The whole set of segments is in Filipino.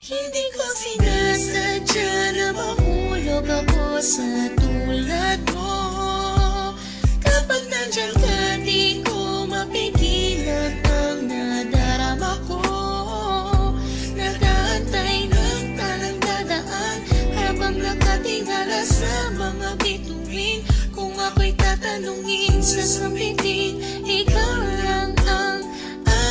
Hindi ko sinasadya na mahulog ako sa tulad mo. Kapag nandiyan ka, di ko mapigilan ang nadarama ko. Nag-aantay ng talang dadaan habang nakatingala sa mga bituin. Kung ako'y tatanungin, sasabihin, ikaw lang ang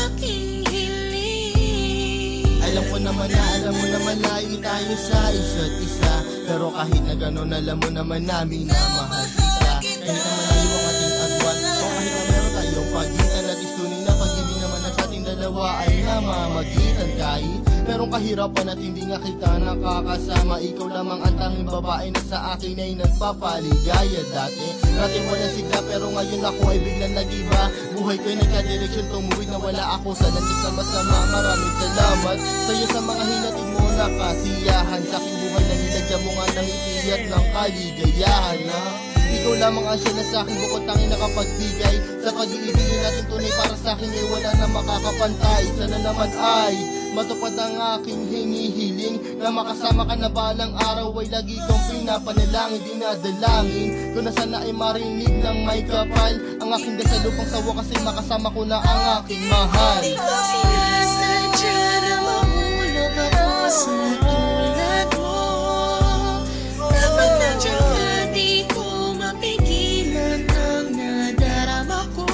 aking hiling. Alam mo naman layo tayo sa isa't isa, pero kahit na gano'n alam mo naman namin na mahal kita. Kahit naman layo ang ating agwan, o kahit na meron tayong pagitan, at istunin na pag-ibig naman na sa ating dalawa ay namamagitan. Kahit merong kahirapan at hindi nga kita nakakasama, ikaw lamang ang tanging babae na sa akin ay nagpapaligaya. Dati walang sigla, pero ngayon ako ay biglang nag-iba. Buhay ko'y nagka-direksyon, tumuwid na wala ako sa landas na masama. Maraming salamat sa'yo sa mga hinatid mo na kasiyahan. Sa aking buhay na nilagyan mo nga ng ngiti at ng kaligayahan, ha? Ikaw lamang ang siya na sa'kin bukod tanging nakapagbigay. Sa pag-iibigin natin tunay para sa'kin ay wala na makakapantay. Sana naman ay matupad ang aking hinihiling, na makasama ka na balang araw ay lagi kong pinapanalangin. Dinadalangin ko na sana ay marinig ng may kapal ang aking dasal upang sa wakas ay makasama ko na ang aking mahal. Hindi ko sinasadya na mahulog ako sa tulad mo. Kapag nandiyan ka, di ko mapigilan ang nadarama ko.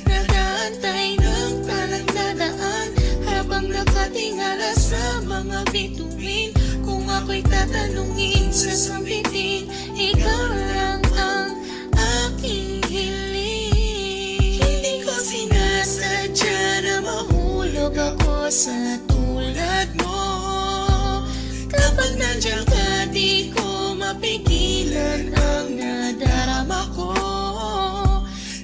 Nag-aantay ng talang dadaan habang nakatingala sa mga bituin. Kung ako'y tatanungin, sasabihin, ikaw lang ang aking hiling. Hindi ko sinasadya na mahulog ako sa tulad mo. Kapag nandiyan ka, di ko mapigilan ang nadarama ko.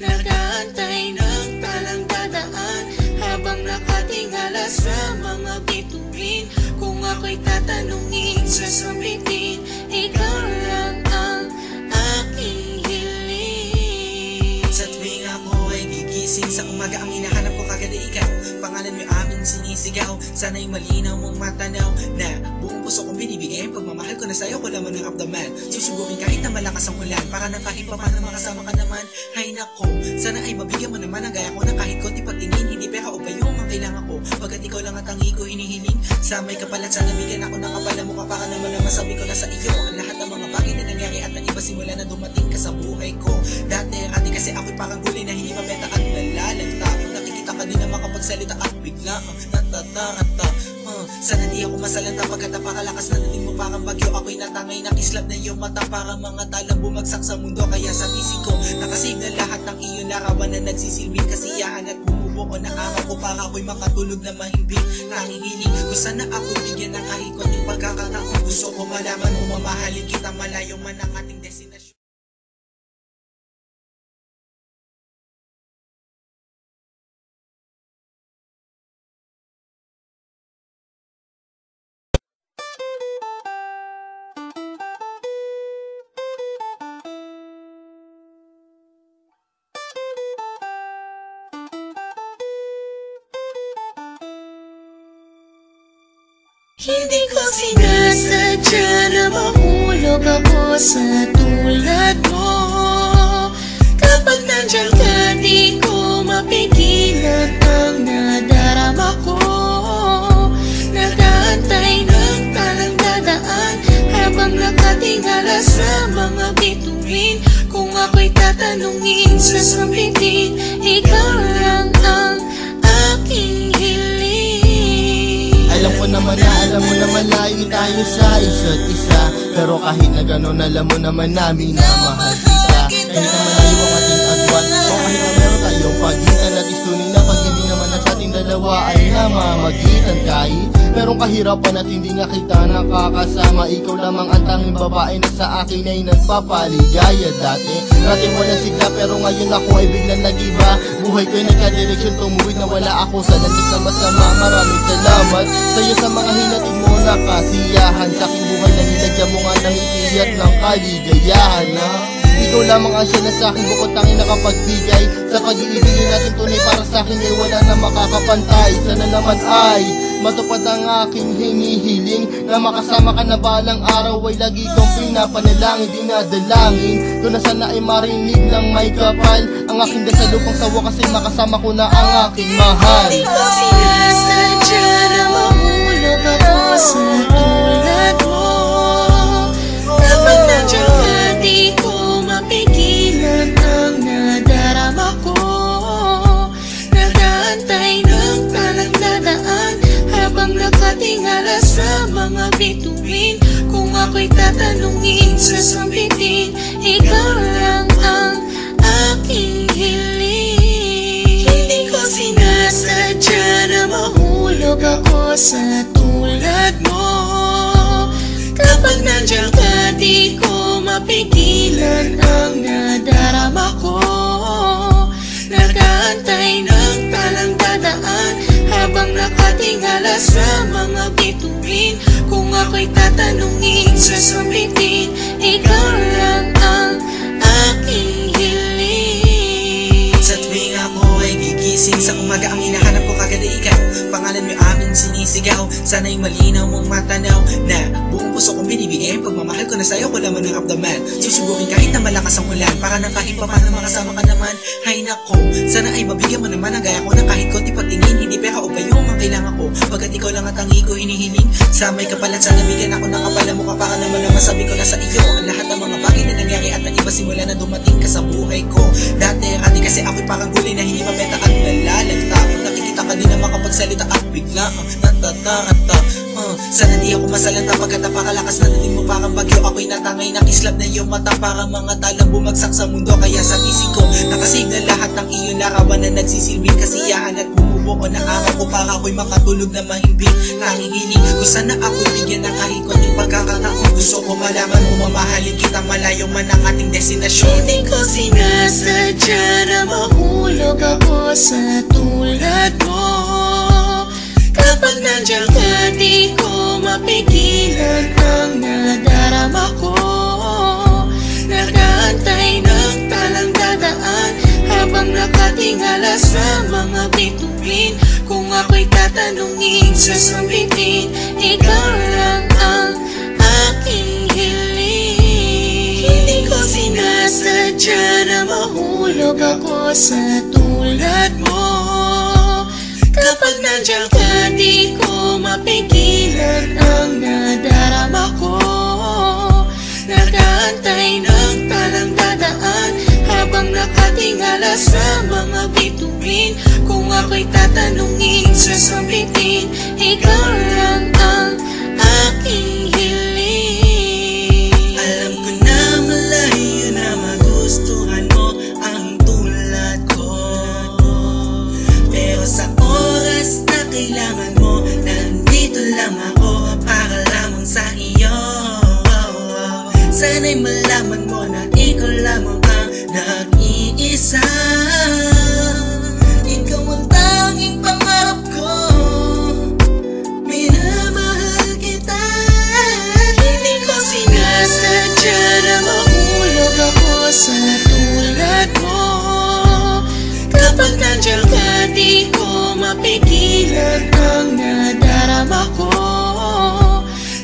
Nag-aantay ng talang dadaan habang nakatingala sa mga bituin. Kung ako'y tatanungin, sasabihin, ikaw lang ang aking hiling. Sa tuwing ako ay gigising sa umaga, ang hinahanap ko kagad ay ikaw. Pangalan mo aming sinisigaw, sana'y malinaw mong matanaw na buong puso kong binibigay ang pagmamahal ko na sa'yo ko lamang naramdaman. Susubukin kahit na malakas ang ulan, para na kahit pa paano makasama ka naman. Hay nako, sana ay mabigyan mo naman ang gaya ko na kahit konti pagtingin, hindi pera o bayong ang kailangan ko. Pagkat ikaw lang at ang ko hinihiling, sa may kapalat sana bigyan ako ng kapala mo. Para naman na masabi ko na sa iyo ang lahat ng mga bagay na nangyari at nag-iba simula na dumating ka sa buhay ko. Dati kasi ako'y parang gulay na hindi mabenta at nalalagta. Nakikita ka din na makapagsalita at bigla natatarata. Sana di ako masalanta pagkat napakalakas na dating mo parang bagyo. Ako'y natangay na kislap na iyong mata, parang mga talang bumagsak sa mundo. Kaya sa isip ko nakasave na lahat ng iyong larawan na nagsisilbing kasiyahan at bumubuo na araw ko para ako'y makatulog na mahimbing. Nangihiling ko sana ako'y bigyan ng kahit konting pagkakataon. Gusto ko malaman kung mamahalin kita malayo man ang ating destinasyon. Hindi ko sinasadya na mahulog ako sa tulad mo. Kapag nandiyan ka, di ko mapigilan ang nadarama ko. Nag-aantay ng talang dadaan habang nakatingala sa mga bituin. Kung ako'y tatanungin, sasabihin, ikaw lang ang aking hiling. Alam mo naman layo tayo sa isa't isa, pero kahit na gano'n alam mo naman namin na mahal kita. Kahit naman layo ang ating agwan, o kahit na meron tayong pagitan, at istunin na pag-ibig naman na sa ating dalawa ay namamagitan. Kahit merong kahirapan at hindi nga kita nakakasama, ikaw lamang ang tanging babae na sa akin ay nagpapaligaya. Dati walang sigla, pero ngayon ako ay biglang nag-iba. Buhay ko'y nagka-direksyon, tumuwid na wala ako sa landas na masama. Maraming salamat sa'yo sa mga hinatid mo na kasiyahan. Sa aking buhay na nilagyan mo nga ng ngiti at ng kaligayahan, ha? ikaw lamang ang siya na sa'kin bukod tanging nakapagbigay. Sa pag-iibigin natin tunay para sa'kin ay wala na makakapantay. Sana naman ay matupad ang aking hinihiling, na makasama ka na balang araw ay lagi kong pinapanalangin, dinadalangin ko na sana ay marinig ng may kapal ang aking dasal upang sa wakas ay makasama ko na ang aking mahal. Di ko sinasadya na mahulog ako sa tulad mo. Kapag nandiyan ka, di ko mapigilan ang nadarama ko. Nag-aantay ng talang dadaan habang nakatingala sa mga bituin. Kung ako'y tatanungin, sasabihin, ikaw lang ang aking hiling. Hindi ko sinasadya na mahulog ako sa tulad mo. Kapag nandiyan ka, di ko mapigilan ang nadarama ko. Nag-aantay ng talang dadaan habang nakatingala sa mga bituin. Kung ako'y tatanungin, sasabihin, ikaw lang ang aking hiling. Sa tuwing ako ay gigising sa umaga, ang hinahanap ko kagad ay ikaw. Pangalan mo aming sinisigaw, sana'y malinaw mong matanaw na buong puso kong binibigay. Pagmamahal ko na sa'yo, ko naman ng abdaman. Susubukin kahit na malakas ang ulan, para nang kahit pa paano makasama ka naman. Hay nako, sana ay mabigyan mo naman ang gaya ko na kahit konti pagtingin, hindi pera o bayo ang kailangan ko. Pagkat ikaw lang at ang ko hinihiling, sa may kapalan sana bigyan ako ng kapala mo. Kapaka naman na masabi ko na sa iyo ang lahat ng mga bagay na nangyari at nag-iba simula na dumating ka sa buhay ko. Dati kasi ako'y parang gulay na hindi mabenta at nalalagta. Nakikita ka din na makapagsalita at bigla natatata. Sana di ako masalanta pagkat napakalakas na dating mo parang bagyo. Ako'y natangay na kislap na iyong mata, parang mga talang bumagsak sa mundo. Kaya sa isip ko nakasignal lahat ng iyong larawan na nagsisilbing kasiyahan at bumubuo na araw ko para ako'y makatulog na mahimbing. Nanginginig ko sana ako'y bigyan ng kahit konting pagkakataon. Gusto ko malaman mo mamahalin kita malayo man ang ating destinasyon. Hindi ko sinasadya na mahulog ako sa tulad mo. Kapag nandiyan ka, di ko mapigilan ang nadarama ko. Nag-aantay ng talang dadaan habang nakatingala sa mga bituin. Kung ako'y tatanungin, sasabihin, ikaw lang ang aking hiling. Hindi ko sinasadya na mahulog ako sa tulad mo. Kapag nandiyan ka, di ko mapigilan ang nadarama ko. Nag-aantay ng talang dadaan habang nakatingala sa mga bituin. Kung ako'y tatanungin, sasabihin, ikaw lang ang aking hiling. Alam ko na malayo na magustuhan mo ang tulad ko, pero sa oras na kailangan mo, nandito lang ako para lamang sa iyo. Sana'y malaman mo na ikaw lamang ang nag-iisa. Ikaw ang tanging pangarap ko, minamahal kita. Hindi ko sinasadya na mahulog ako sa tulad mo. Kapag nandiyan ka, di ko mapigilan ang nadarama ko.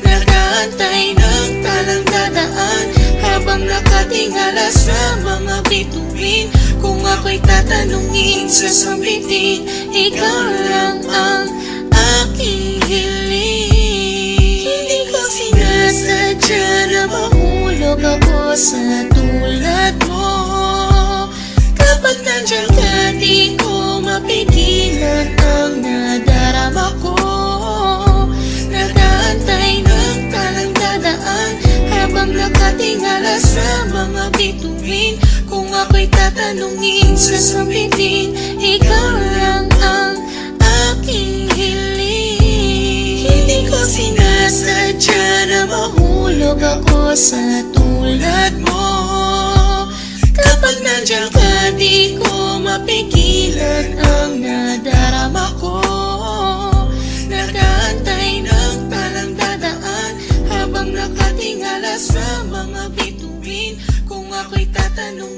Nag-aantay ng talang dadaan habang nakatingala sa mga bituin. Kung ako'y tatanungin, sasabihin, ikaw lang ang aking hiling. Hindi ko sinasadya na mahulog ako sa tulad mo. Kapag nandiyan ka, di ko mapigilan ang nadarama ko. Nag-aantay ng talang dadaan habang nakatingala sa mga bituin. Kung ako'y tatanungin, sasabihin, ikaw lang ang aking hiling. Hindi ko sinasadya na mahulog ako sa tulad mo. Kapag nandiyan ka, di ko mapigilan ang nadarama ko. Nag-aantay ng talang dadaan habang nakatingala sa mga bituin. Kung ako'y tatanungin